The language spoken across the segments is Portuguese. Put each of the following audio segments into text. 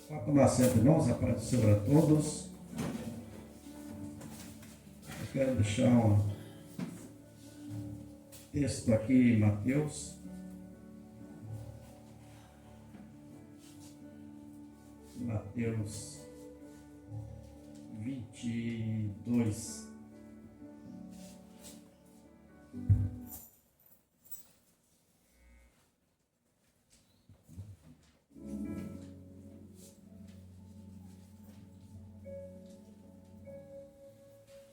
Pode tomar assento, irmãos, a paz do Senhor a todos. Eu quero deixar um texto aqui em Mateus. Mateus 22.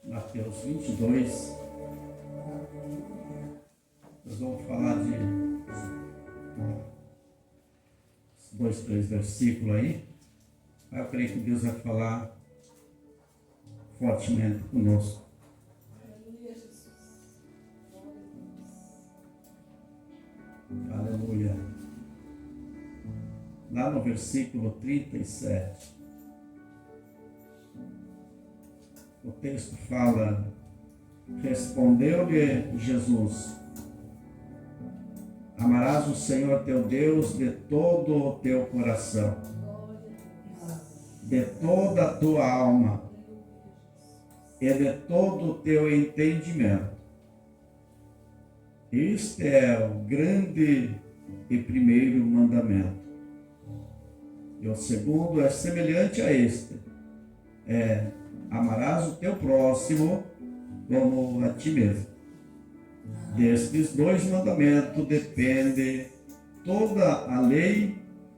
Mateus 22, nós vamos falar de 2, 3 versículos aí. Eu creio que Deus vai falar fortemente conosco. Aleluia. Lá no versículo 37. O texto fala: respondeu-lhe Jesus: amarás o Senhor teu Deus de todo o teu coração, de toda a tua alma e de todo o teu entendimento. Este é o grande e primeiro mandamento. E o segundo é semelhante a este: amarás o teu próximo como a ti mesmo. Destes dois mandamentos depende toda a lei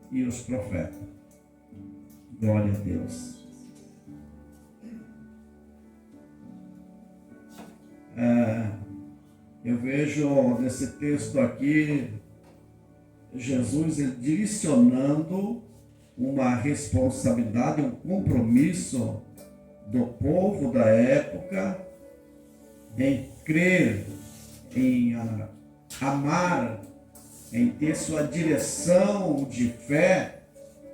e os profetas. Glória a Deus. Eu vejo nesse texto aqui Jesus direcionando uma responsabilidade, um compromisso do povo da época em crer, em amar, em ter sua direção de fé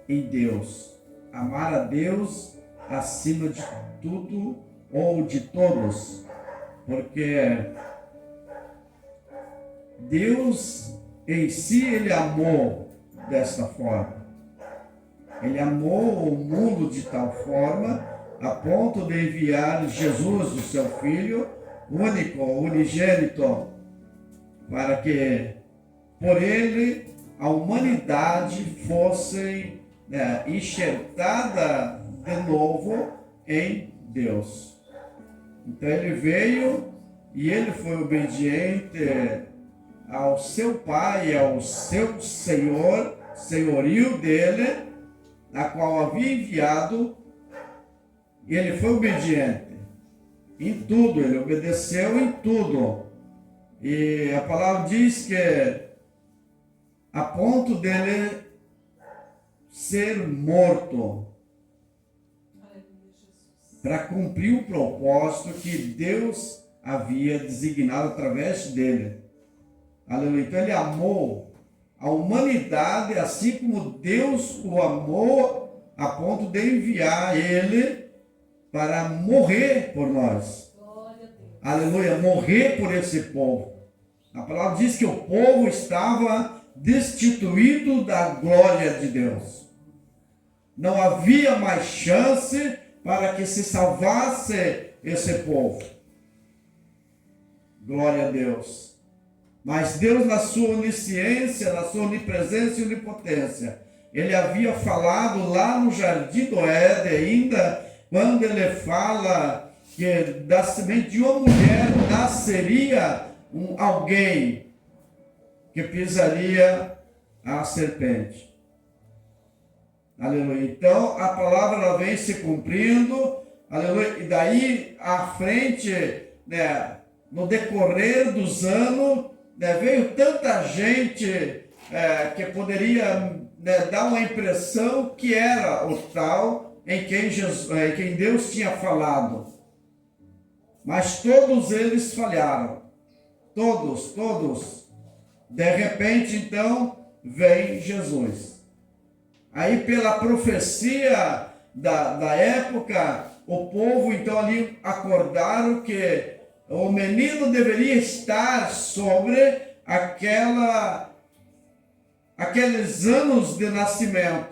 em Deus. Amar a Deus acima de tudo ou de todos, porque Deus em si, Ele amou desta forma. Ele amou o mundo de tal forma a ponto de enviar Jesus, o seu Filho único, unigênito, para que por ele a humanidade fosse enxertada de novo em Deus. Então ele veio e ele foi obediente ao seu Pai, ao seu Senhor, senhorio dele, a qual havia enviado. E ele foi obediente em tudo, ele obedeceu em tudo. E a palavra diz que a ponto dele ser morto para cumprir o propósito que Deus havia designado através dele. Aleluia. Então ele amou a humanidade assim como Deus o amou a ponto de enviar ele para morrer por nós. Aleluia, morrer por esse povo. A palavra diz que o povo estava destituído da glória de Deus. Não havia mais chance para que se salvasse esse povo. Glória a Deus. Mas Deus, na sua onisciência, na sua onipresença e onipotência, Ele havia falado lá no Jardim do Éden ainda, quando ele fala que da semente de uma mulher nasceria alguém que pisaria a serpente. Aleluia. Então a palavra ela vem se cumprindo, aleluia. E daí à frente, no decorrer dos anos, veio tanta gente que poderia dar uma impressão que era o tal em quem Deus tinha falado. Mas todos eles falharam. Todos. De repente, então, vem Jesus. Aí, pela profecia da época, o povo, então, ali acordaram que o menino deveria estar sobre aqueles anos de nascimento.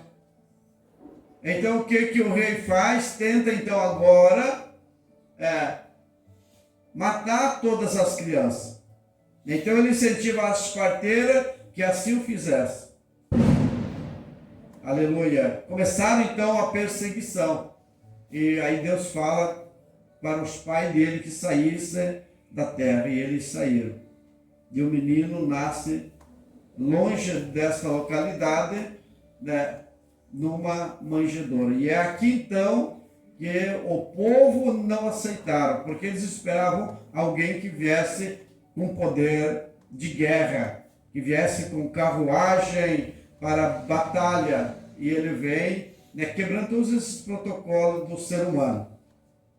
Então o que o rei faz? Tenta então agora matar todas as crianças. Então ele incentiva as parteiras que assim o fizessem. Aleluia. Começaram então a perseguição. E aí Deus fala para os pais dele que saíssem da terra. E eles saíram. E o menino nasce longe dessa localidade, né, numa manjedoura. E é aqui então que o povo não aceitaram, porque eles esperavam alguém que viesse com poder de guerra, que viesse com carruagem para batalha. E ele vem, né, quebrando todos esses protocolos do ser humano.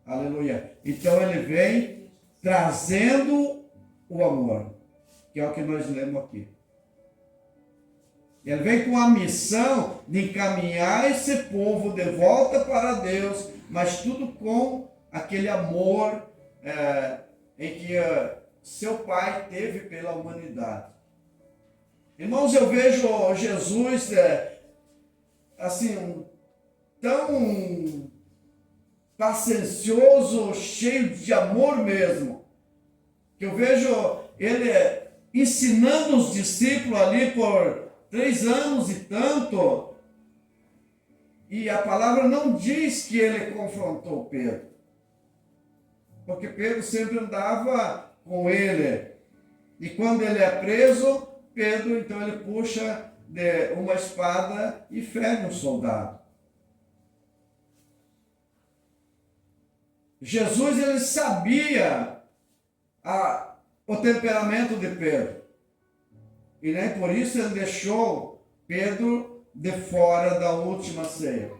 Aleluia. Então ele vem trazendo o amor, que é o que nós lemos aqui. Ele vem com a missão de encaminhar esse povo de volta para Deus, mas tudo com aquele amor em que seu Pai teve pela humanidade. Irmãos, eu vejo Jesus assim, tão paciencioso, cheio de amor mesmo, que eu vejo ele ensinando os discípulos ali por 3 anos e tanto, e a palavra não diz que ele confrontou Pedro, porque Pedro sempre andava com ele, e quando ele é preso, Pedro então ele puxa de uma espada e fere um soldado. Jesus ele sabia o temperamento de Pedro. E nem por isso ele deixou Pedro de fora da última ceia.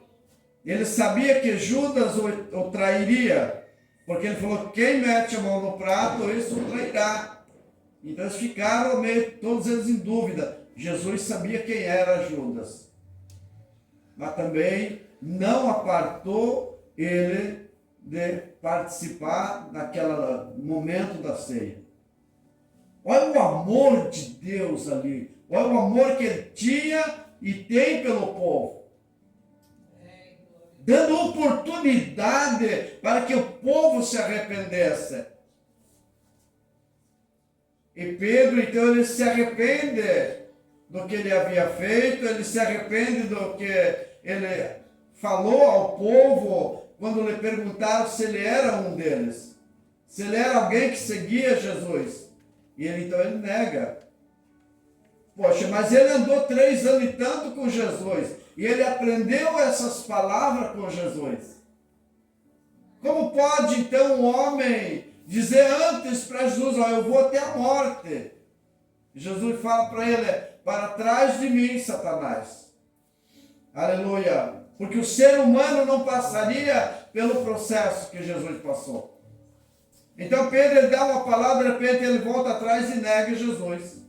Ele sabia que Judas o trairia, porque ele falou: quem mete a mão no prato, isso o trairá. Então eles ficaram todos eles em dúvida. Jesus sabia quem era Judas, mas também não apartou ele de participar naquele momento da ceia. Olha o amor de Deus ali. Olha o amor que ele tinha e tem pelo povo. Dando oportunidade para que o povo se arrependesse. E Pedro, então, ele se arrepende do que ele havia feito, ele se arrepende do que ele falou ao povo quando lhe perguntaram se ele era um deles. Se ele era alguém que seguia Jesus. E ele então ele nega. Poxa, mas ele andou 3 anos e tanto com Jesus. E ele aprendeu essas palavras com Jesus. Como pode então um homem dizer antes para Jesus: ó, eu vou até a morte? Jesus fala para ele: para trás de mim, Satanás. Aleluia. Porque o ser humano não passaria pelo processo que Jesus passou. Então Pedro ele dá uma palavra, de repente ele volta atrás e nega Jesus.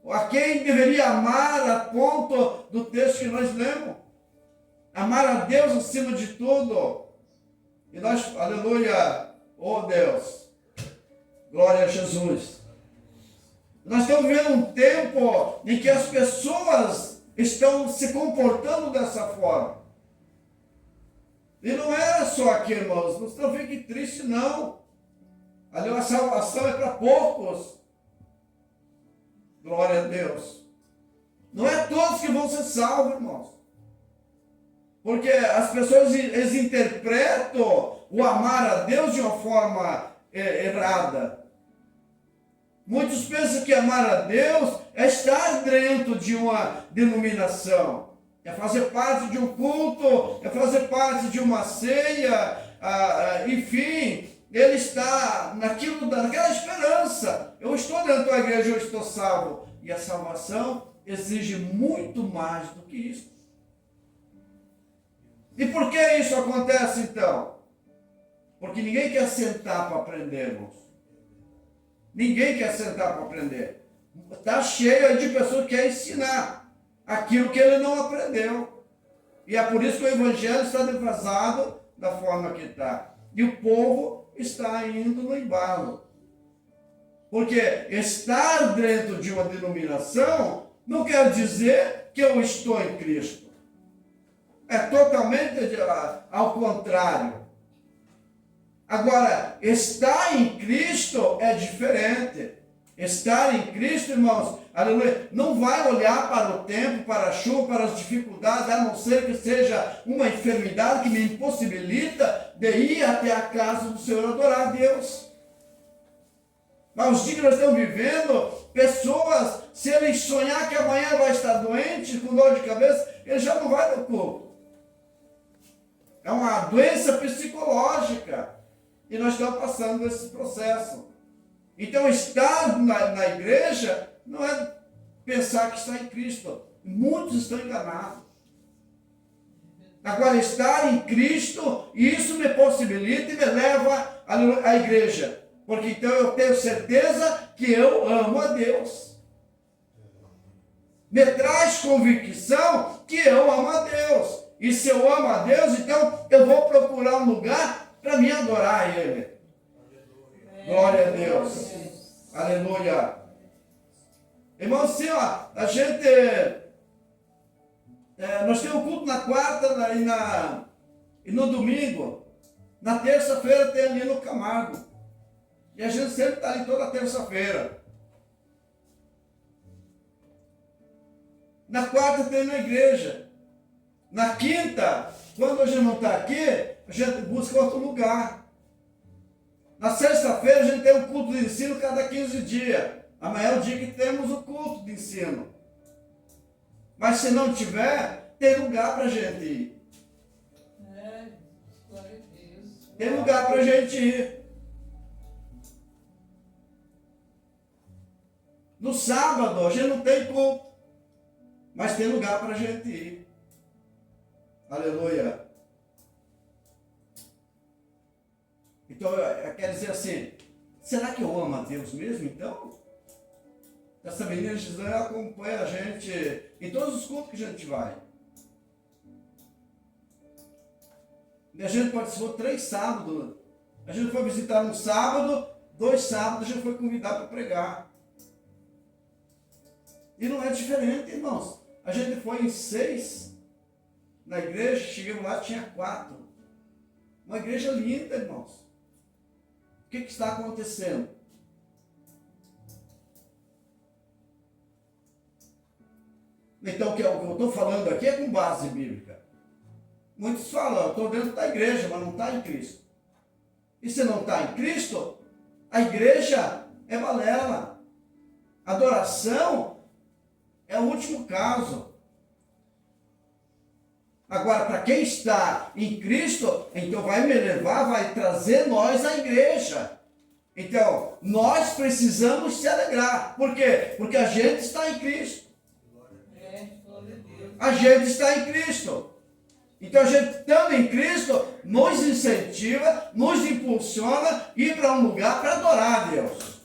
A quem deveria amar a ponto do texto que nós lemos? Amar a Deus acima de tudo. E nós, aleluia, oh Deus, glória a Jesus. Nós estamos vivendo um tempo em que as pessoas estão se comportando dessa forma. E não era só aqui, irmãos, não fiquem tristes, não. Ali a salvação é para poucos. Glória a Deus. Não é todos que vão ser salvos, irmãos. Porque as pessoas eles interpretam o amar a Deus de uma forma errada. Muitos pensam que amar a Deus é estar dentro de uma denominação. É fazer parte de um culto, é fazer parte de uma ceia, enfim, ele está naquela esperança. Eu estou dentro da igreja, eu estou salvo. E a salvação exige muito mais do que isso. E por que isso acontece então? Porque ninguém quer sentar para aprender, irmãos. Ninguém quer sentar para aprender. Está cheio de pessoas que querem ensinar aquilo que ele não aprendeu. E é por isso que o evangelho está defasado da forma que está. E o povo está indo no embalo. Porque estar dentro de uma denominação não quer dizer que eu estou em Cristo. É totalmente ao contrário. Agora, estar em Cristo é diferente. Estar em Cristo, irmãos, aleluia, não vai olhar para o tempo, para a chuva, para as dificuldades, a não ser que seja uma enfermidade que me impossibilita de ir até a casa do Senhor adorar a Deus. Mas os dias que nós estamos vivendo, pessoas, se ele sonhar que amanhã vai estar doente, com dor de cabeça, ele já não vai no culto. É uma doença psicológica. E nós estamos passando esse processo. Então, estar na igreja não é pensar que está em Cristo. Muitos estão enganados. Agora, estar em Cristo, isso me possibilita e me leva à igreja. Porque então eu tenho certeza que eu amo a Deus. Me traz convicção que eu amo a Deus. E se eu amo a Deus, então eu vou procurar um lugar para me adorar a Ele. Glória a Deus. Aleluia. Irmão, assim, ó, a gente... nós temos culto na quarta e no domingo. Na terça-feira tem ali no Camargo. E a gente sempre está ali toda terça-feira. Na quarta tem na igreja. Na quinta, quando a gente não está aqui, a gente busca outro lugar. Na sexta-feira a gente tem um culto de ensino cada 15 dias. Amanhã é o dia que temos o culto de ensino. Mas se não tiver, tem lugar para a gente ir. Tem lugar para a gente ir. No sábado a gente não tem culto, mas tem lugar para a gente ir. Aleluia. Então, quer dizer assim, será que eu amo a Deus mesmo, então? Essa menina Gisele acompanha a gente em todos os cultos que a gente vai. E a gente participou 3 sábados. A gente foi visitar um sábado, 2 sábados a gente foi convidado para pregar. E não é diferente, irmãos. A gente foi em 6 na igreja, chegamos lá, tinha 4. Uma igreja linda, irmãos. O que está acontecendo? Então, o que eu estou falando aqui é com base bíblica. Muitos falam, eu estou dentro da igreja, mas não está em Cristo. E se não está em Cristo, a igreja é balela. Adoração é o último caso. Agora, para quem está em Cristo, então vai me levar, vai trazer nós à igreja. Então, nós precisamos se alegrar. Por quê? Porque a gente está em Cristo. A gente está em Cristo. Então, a gente estando em Cristo, nos incentiva, nos impulsiona a ir para um lugar para adorar a Deus.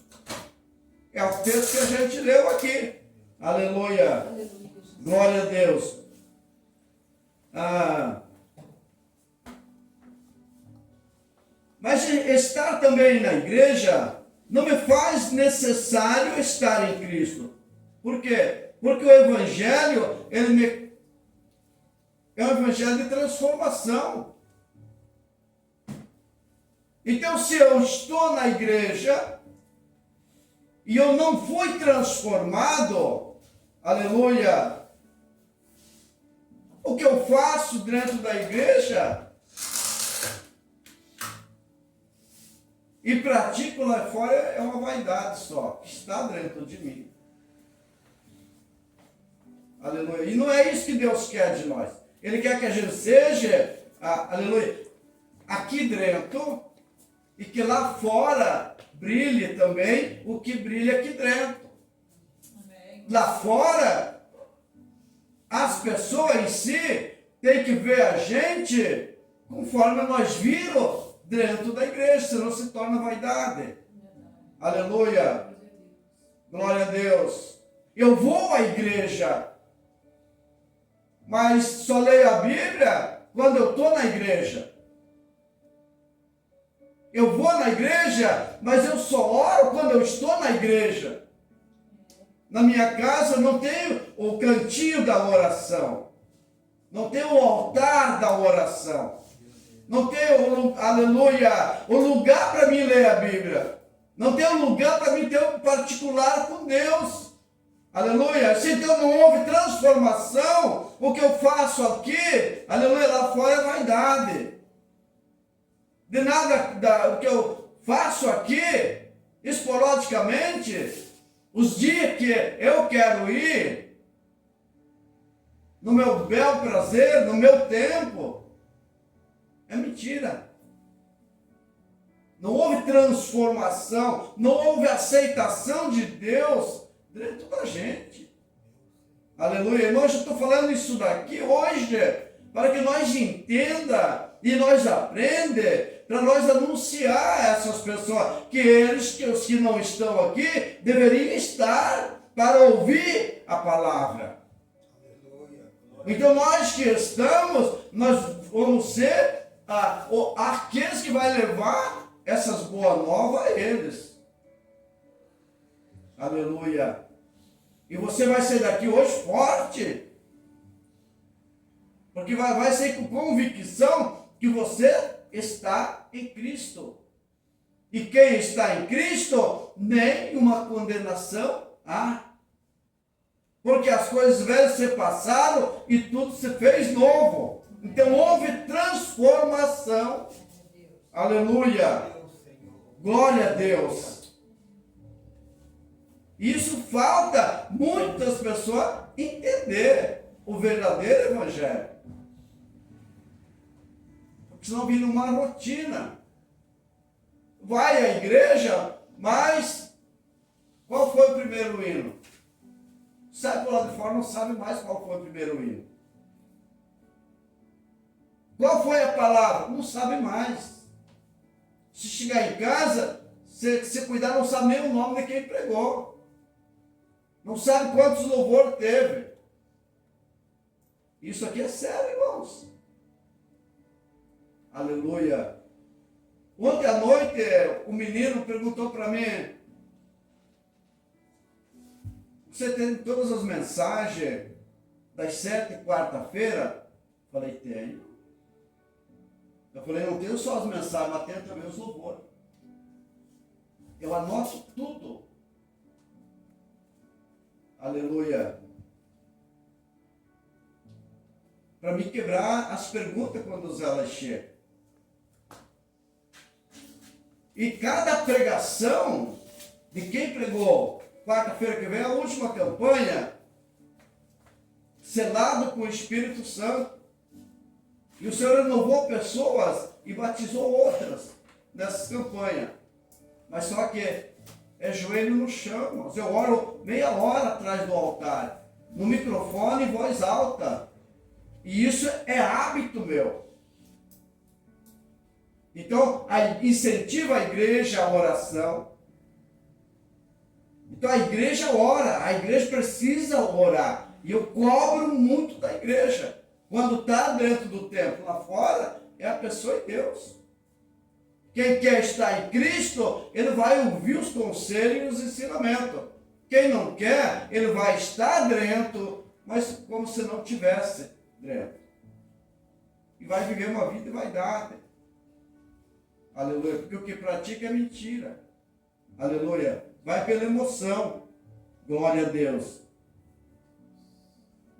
É o texto que a gente leu aqui. Aleluia. Glória a Deus. Mas estar também na igreja não me faz necessário estar em Cristo. Por quê? Porque o Evangelho, é um Evangelho de transformação. Então, se eu estou na igreja e eu não fui transformado, aleluia, o que eu faço dentro da igreja e pratico lá fora é uma vaidade só, que está dentro de mim. Aleluia. E não é isso que Deus quer de nós. Ele quer que a gente seja, aleluia, aqui dentro e que lá fora brilhe também o que brilha aqui dentro. Amém. Lá fora, as pessoas em si têm que ver a gente conforme nós viram dentro da igreja, senão se torna vaidade. Aleluia. Glória a Deus. Eu vou à igreja, mas só leio a Bíblia quando eu estou na igreja. Eu vou na igreja, mas eu só oro quando eu estou na igreja. Na minha casa eu não tenho o cantinho da oração. não tem o altar da oração, não tem, aleluia, o lugar para mim ler a Bíblia, não tem um lugar para mim ter um particular com Deus, aleluia. Se então não houve transformação, o que eu faço aqui, aleluia, lá fora é vaidade. De nada o que eu faço aqui, esporadicamente, os dias que eu quero ir, no meu bel prazer, no meu tempo, é mentira. Não houve transformação, não houve aceitação de Deus dentro da gente. Aleluia. Irmãos, eu estou falando isso daqui hoje, para que nós entenda e nós aprenda, para nós anunciar a essas pessoas que os que não estão aqui, deveriam estar para ouvir a palavra. Então nós que estamos, nós vamos ser aqueles que vai levar essas boas novas a eles. Aleluia. E você vai sair daqui hoje forte, porque vai sair com convicção que você está em Cristo. E quem está em Cristo, nenhuma condenação há. Porque as coisas velhas se passaram e tudo se fez novo. Então houve transformação. Aleluia. Glória a Deus. Isso falta muitas pessoas entender o verdadeiro evangelho. Porque senão vira uma rotina. Vai à igreja, mas qual foi o primeiro hino? Sai por lá de fora, não sabe mais qual foi o primeiro hino. Qual foi a palavra? Não sabe mais. Se chegar em casa, se cuidar, não sabe nem o nome de quem pregou. Não sabe quantos louvor teve. Isso aqui é sério, irmãos. Aleluia. Ontem à noite, o menino perguntou para mim: você tem todas as mensagens das 7 quarta-feira? Falei, tenho. Eu falei, não tenho só as mensagens, mas tenho também os louvores. Eu anoto tudo. Aleluia. Para me quebrar as perguntas quando elas chegam. E cada pregação de quem pregou quarta-feira que vem, a última campanha, selado com o Espírito Santo. E o Senhor renovou pessoas e batizou outras nessas campanhas. Mas só que é joelho no chão. Eu oro meia hora atrás do altar, no microfone em voz alta. E isso é hábito meu. Então, incentiva a igreja a oração. Então, a igreja ora, a igreja precisa orar. E eu cobro muito da igreja. Quando está dentro do templo, lá fora, é a pessoa e Deus. Quem quer estar em Cristo, ele vai ouvir os conselhos e os ensinamentos. Quem não quer, ele vai estar dentro, mas como se não tivesse dentro. E vai viver uma vida de vaidade. Aleluia. Porque o que pratica é mentira. Aleluia. Vai pela emoção. Glória a Deus.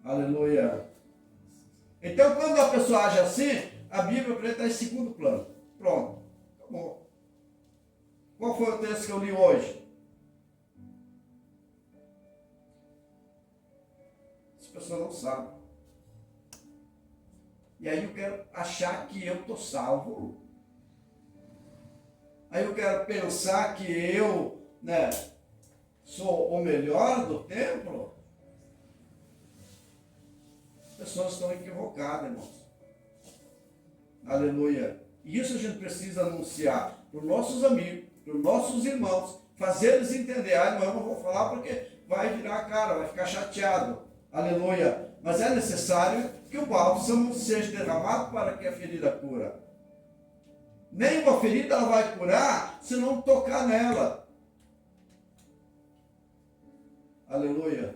Aleluia. Então, quando a pessoa age assim, a Bíblia para ele está em segundo plano. Pronto. Acabou. Qual foi o texto que eu li hoje? As pessoas não sabem. E aí eu quero achar que eu estou salvo. Aí eu quero pensar que eu, sou o melhor do templo. As pessoas estão equivocadas, irmãos. Aleluia. E isso a gente precisa anunciar para os nossos amigos, para os nossos irmãos, fazer eles entender. Não, eu não vou falar porque vai virar a cara, vai ficar chateado. Aleluia. Mas é necessário que o bálsamo seja derramado para que a ferida cura. Nenhuma ferida ela vai curar se não tocar nela. Aleluia.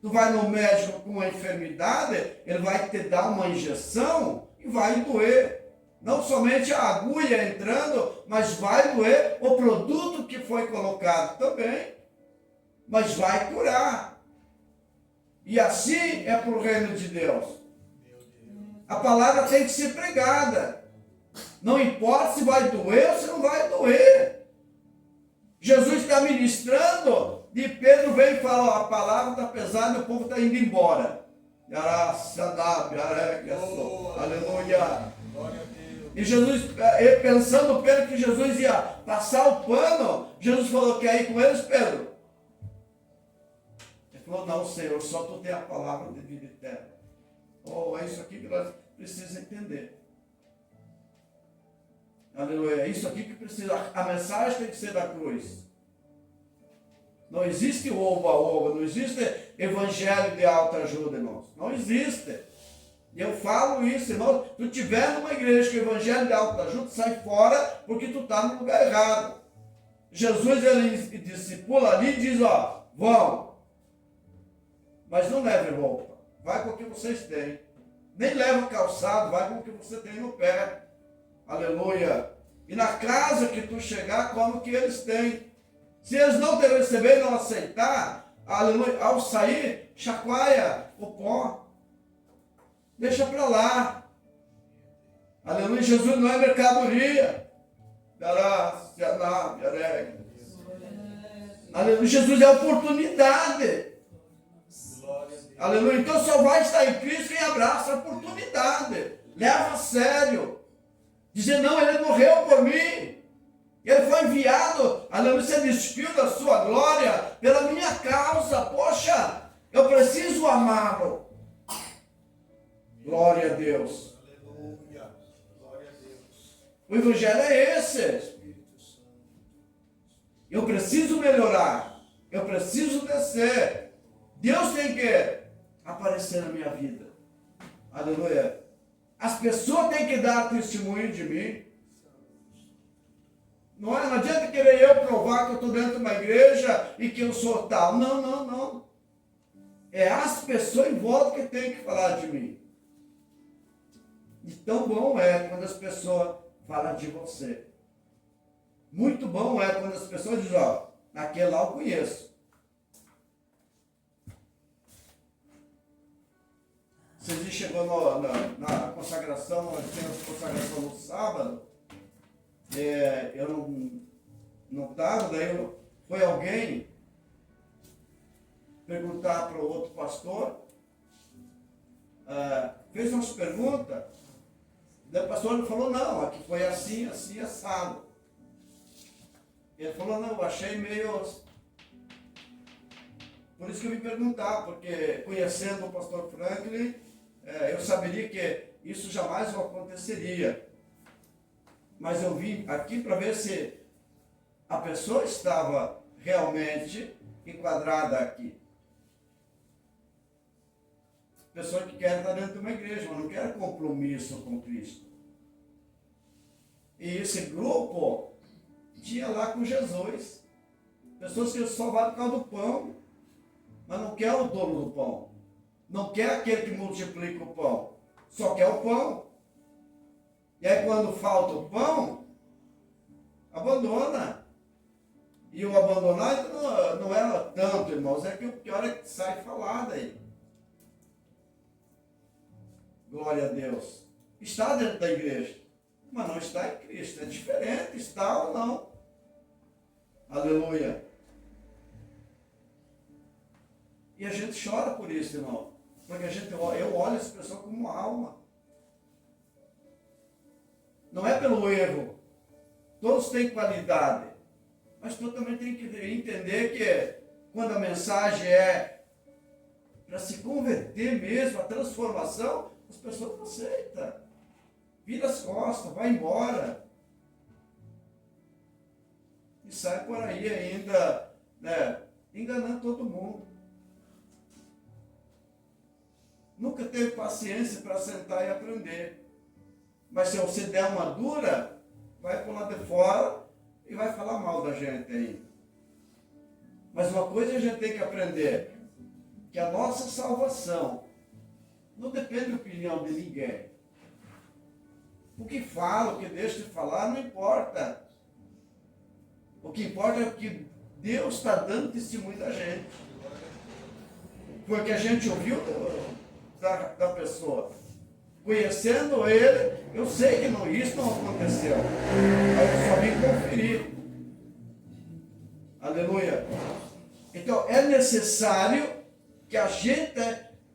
Tu vai no médico com uma enfermidade, ele vai te dar uma injeção e vai doer. Não somente a agulha entrando, mas vai doer o produto que foi colocado também. Mas vai curar. E assim é para o reino de Deus. A palavra tem que ser pregada. Não importa se vai doer ou se não vai doer. Jesus está ministrando e Pedro vem e fala, ó, a palavra está pesada e o povo está indo embora. Aleluia. E Jesus, pensando Pedro que Jesus ia passar o pano, Jesus falou, quer ir com eles, Pedro? Ele falou, não, Senhor, só tu tem a palavra de vida eterna. Oh, é isso aqui que nós precisamos entender. Aleluia, é isso aqui que precisa, a mensagem tem que ser da cruz. Não existe oba-oba, não existe evangelho de alta ajuda, irmãos. Não existe. E eu falo isso, irmão, tu estiver numa igreja que o evangelho de alta ajuda, sai fora porque tu está no lugar errado. Jesus, ele discipula ali e diz, ó, vão, mas não leve roupa, vai com o que vocês têm. Nem leva calçado, vai com o que você tem no pé. Aleluia. E na casa que tu chegar, come o que eles têm. Se eles não te receberem, não aceitar, aleluia, ao sair, chacoalha o pó. Deixa para lá. Aleluia. Jesus não é mercadoria. Aleluia. Jesus é oportunidade. Aleluia. Então só vai estar em Cristo quem abraça a oportunidade. Leva a sério. Dizer, não, ele morreu por mim. Ele foi enviado. Aleluia. Se despiu da sua glória pela minha causa. Poxa, eu preciso amá-lo. Glória a Deus. Aleluia. Glória a Deus. O evangelho é esse. Eu preciso melhorar. Eu preciso descer. Deus tem que aparecer na minha vida. Aleluia. As pessoas têm que dar testemunho de mim. Não adianta querer eu provar que eu estou dentro de uma igreja e que eu sou tal. Não, não, não. É as pessoas em volta que têm que falar de mim. E tão bom é quando as pessoas falam de você. Muito bom é quando as pessoas dizem, ó, aquele lá eu conheço. Vocês chegou na consagração, nós temos consagração no sábado, eu não estava, daí foi alguém perguntar para o outro pastor, fez umas perguntas. O pastor falou, não, aqui foi assim, assim, assado. Ele falou, não, eu achei meio... Por isso que eu vim perguntar, porque conhecendo o pastor Franklin, eu saberia que isso jamais aconteceria. Mas eu vim aqui para ver se a pessoa estava realmente enquadrada aqui. Pessoa que quer estar dentro de uma igreja, mas não quer compromisso com Cristo. E esse grupo tinha lá com Jesus. Pessoas que só vão por causa do pão, mas não quer o dono do pão. Não quer aquele que multiplica o pão. Só quer o pão. E aí quando falta o pão, abandona. E o abandonar não era tanto, irmãos. É que o pior é que sai falado aí. Glória a Deus. Está dentro da igreja, mas não está em Cristo. É diferente, está ou não. Aleluia. E a gente chora por isso, irmão. Porque eu olho essa pessoa como uma alma. Não é pelo erro. Todos têm qualidade. Mas tu também tem que entender que quando a mensagem é para se converter mesmo, a transformação, as pessoas não aceitam. Vira as costas, vai embora. E sai por aí ainda, enganando todo mundo. Nunca teve paciência para sentar e aprender. Mas se você der uma dura, vai para o lado de fora e vai falar mal da gente aí. Mas uma coisa a gente tem que aprender. que a nossa salvação não depende da opinião de ninguém. O que fala, o que deixa de falar, não importa. O que importa é o que Deus está dando testemunho da gente. Foi o que a gente ouviu da pessoa. Conhecendo ele, eu sei que não, isso não aconteceu. Mas eu só vim conferir. Aleluia. Então é necessário que a gente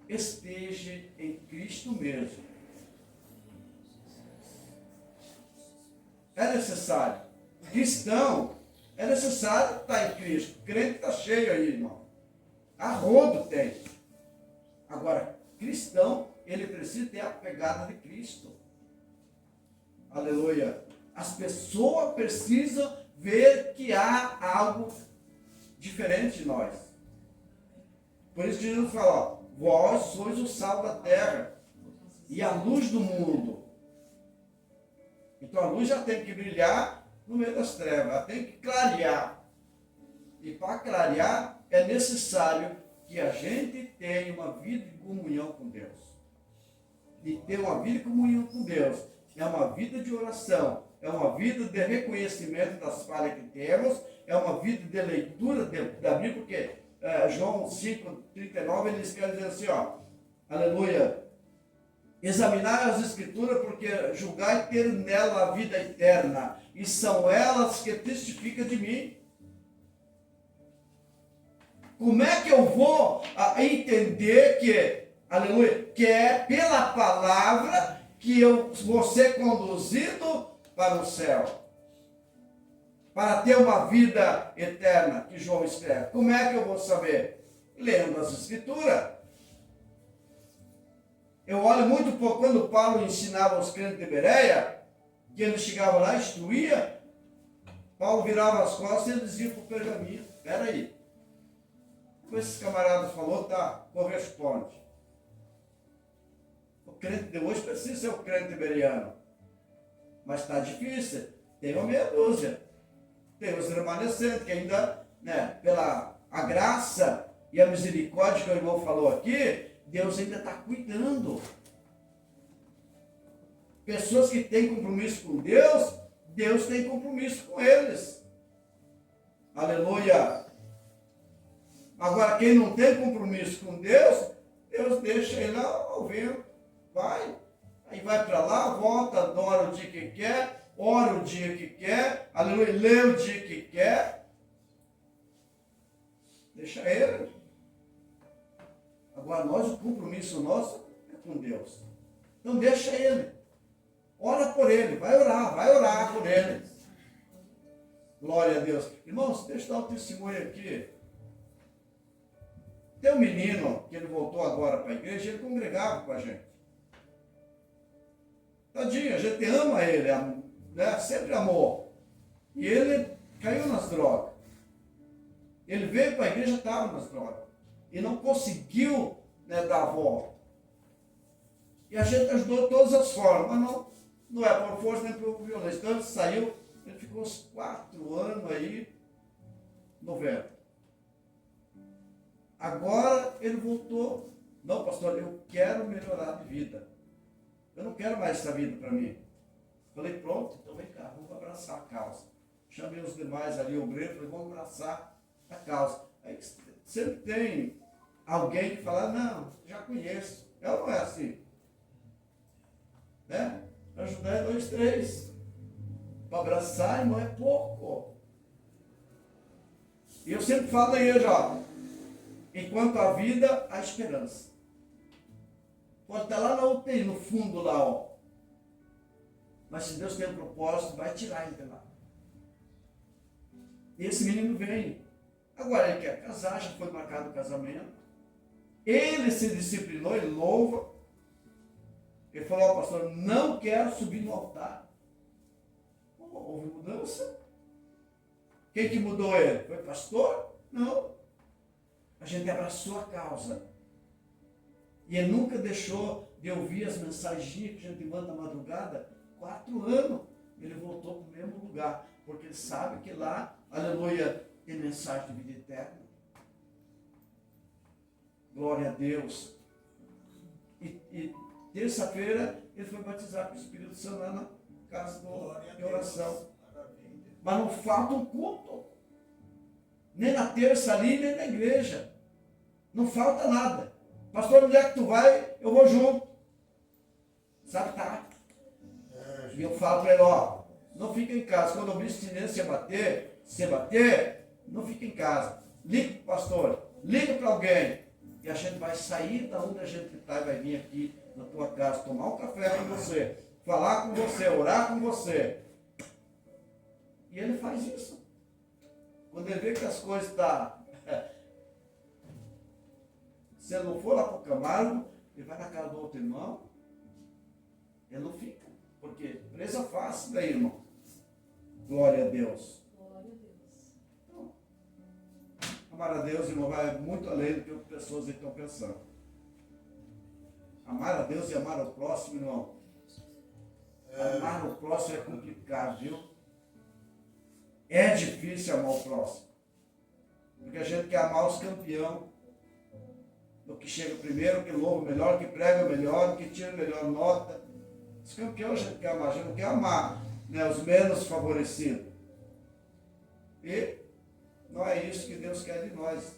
esteja em Cristo mesmo. É necessário. Cristão, é necessário estar em Cristo. O crente está cheio aí, irmão. A rodo tem. Agora, cristão, ele precisa ter a pegada de Cristo. Aleluia. As pessoas precisam ver que há algo diferente de nós. Por isso que Jesus fala, ó, vós sois o sal da terra e a luz do mundo. Então a luz já tem que brilhar no meio das trevas, ela tem que clarear. E para clarear é necessário que a gente tenha uma vida de comunhão com Deus. E ter uma vida de comunhão com Deus é uma vida de oração, é uma vida de reconhecimento das falhas que temos, é uma vida de leitura da Bíblia, porque João 5,39 ele escreve assim, ó, aleluia, examinar as Escrituras, porque julgai ter nela a vida eterna, e são elas que testificam de mim. Como é que eu vou entender que, aleluia, que é pela palavra que eu vou ser conduzido para o céu? Para ter uma vida eterna, que João escreve. Como é que eu vou saber? Lendo as Escrituras. Eu olho muito pouco quando Paulo ensinava os crentes de Bereia, que ele chegava lá, instruía, Paulo virava as costas e ele dizia para o pergaminho, espera aí, como esses camaradas falou, tá, corresponde. O crente de hoje precisa ser o crente bereano, mas está difícil, tem uma meia dúzia, tem os remanescentes que ainda, né, pela a graça e a misericórdia que o irmão falou aqui, Deus ainda está cuidando. Pessoas que têm compromisso com Deus, Deus tem compromisso com eles. Aleluia. Agora, quem não tem compromisso com Deus, Deus deixa ele lá ao vento. Vai. Aí vai para lá, volta, adora o dia que quer, ora o dia que quer, aleluia, lê o dia que quer. Deixa ele. Agora nós, o compromisso nosso é com Deus. Então deixa ele. Ora por ele, vai orar por ele. Glória a Deus. Irmãos, deixa eu dar um testemunho aqui. Tem um menino que ele voltou agora para a igreja, ele congregava com a gente. Tadinho, a gente ama ele, né? Sempre amou. E ele caiu nas drogas. Ele veio para a igreja, estava nas drogas. E não conseguiu, né, dar a volta. E a gente ajudou de todas as formas, mas não é por força nem por violência. Então ele saiu, ele ficou uns 4 anos aí no vento. Agora ele voltou. Não, pastor, eu quero melhorar de vida. Eu não quero mais essa vida para mim. Falei, pronto, então vem cá, vamos abraçar a causa. Chamei os demais ali, o obreiro, falei, vamos abraçar a causa. Aí sempre tem alguém que fala, não, já conheço. Ela não é assim. Né? Ajudar é 2, 3. Para abraçar, irmão, é pouco. E eu sempre falo aí, ó, enquanto a vida, há esperança. Pode estar lá na UTI, no fundo lá, ó. Mas se Deus tem um propósito, vai tirar ele de lá. E esse menino vem. Agora ele quer casar, já foi marcado o casamento. Ele se disciplinou, ele louva. Ele falou, ó, pastor, não quero subir no altar. Houve mudança. Quem que mudou ele? Foi pastor? Não. A gente abraçou a causa. E ele nunca deixou de ouvir as mensagens que a gente manda na madrugada. 4 anos. Ele voltou para o mesmo lugar. Porque ele sabe que lá, aleluia, tem mensagem de vida eterna. Glória a Deus. E terça-feira ele foi batizado com o Espírito Santo lá na casa de oração. Mas não falta um culto. Nem na terça ali, nem na igreja. Não falta nada. Pastor, onde é que tu vai? Eu vou junto. Sabe, tá? E eu falo para ele, ó, não fica em casa. Quando a abstinência bater, não fica em casa. Liga para o pastor, liga para alguém. E a gente vai sair da onde a gente está e vai vir aqui na tua casa, tomar um café com você, falar com você, orar com você. E ele faz isso. Quando ele vê que as coisas estão... Se ele não for lá para o Camargo, ele vai na casa do outro irmão, ele não fica. Porque presa fácil daí, irmão. Glória a Deus. Glória a Deus. Então, amar a Deus, irmão, vai muito além do que as pessoas estão pensando. Amar a Deus e amar ao próximo, irmão. Amar o próximo é complicado, viu? É difícil amar o próximo. Porque a gente quer amar os campeões. O que chega primeiro, que louva melhor, que prega melhor, que tira melhor nota. Os campeões a gente quer amar, a gente não quer amar, né, os menos favorecidos. E não é isso que Deus quer de nós.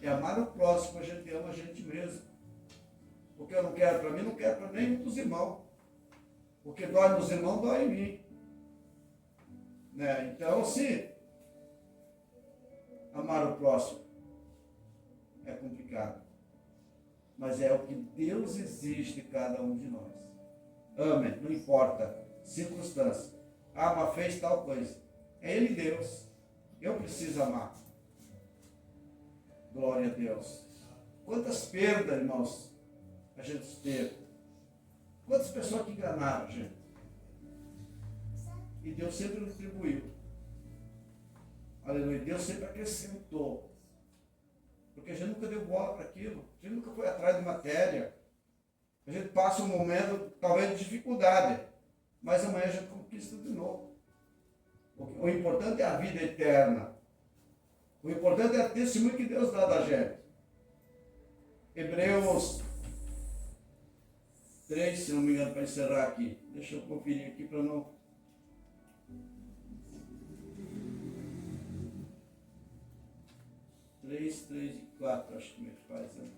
É amar o próximo, a gente ama a gente mesmo. O que eu não quero para mim, não quero para nenhum dos irmãos. O que dói nos irmãos, dói em mim. Né? Então, se amar o próximo é complicado. Mas é o que Deus exige de cada um de nós. Amém, não importa circunstância. Ah, mas fez tal coisa. É Ele Deus. Eu preciso amar. Glória a Deus. Quantas perdas, irmãos, a gente teve. Quantas pessoas que enganaram a gente. E Deus sempre retribuiu. Aleluia. Deus sempre acrescentou. Porque a gente nunca deu bola para aquilo. A gente nunca foi atrás de matéria. A gente passa um momento, talvez, de dificuldade. Mas amanhã a gente conquista de novo. O importante é a vida eterna. O importante é o testemunho que Deus dá da gente. Hebreus 3, se não me engano, para encerrar aqui. Deixa eu conferir aqui para não... Três e 4, acho que me faz, né?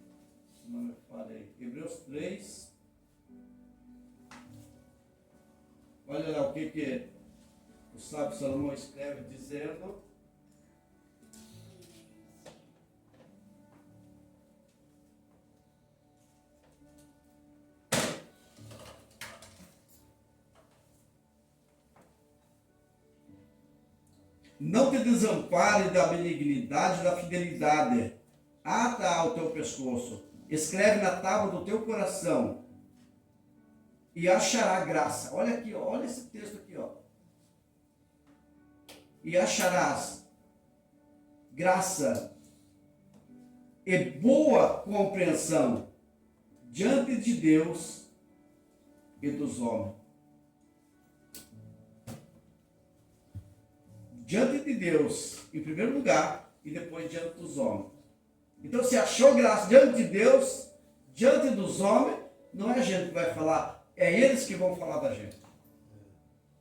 Se não me falei. Hebreus 3. Olha lá o que o sábio Salomão escreve dizendo. Não te desampare da benignidade e da fidelidade. Ata ao teu pescoço. Escreve na tábua do teu coração. E achará graça. Olha aqui, ó, olha esse texto aqui, ó. E acharás graça e boa compreensão diante de Deus e dos homens. Diante de Deus, em primeiro lugar, e depois diante dos homens. Então, se achou graça diante de Deus, diante dos homens, não é a gente que vai falar, é eles que vão falar da gente.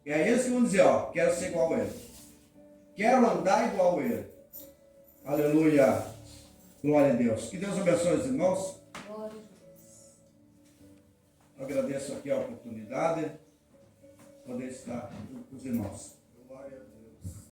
É eles que vão dizer, ó, quero ser igual a ele. Quero andar igual a ele. Aleluia. Glória a Deus. Que Deus abençoe os irmãos. Glória a Deus. Agradeço aqui a oportunidade de poder estar com os irmãos.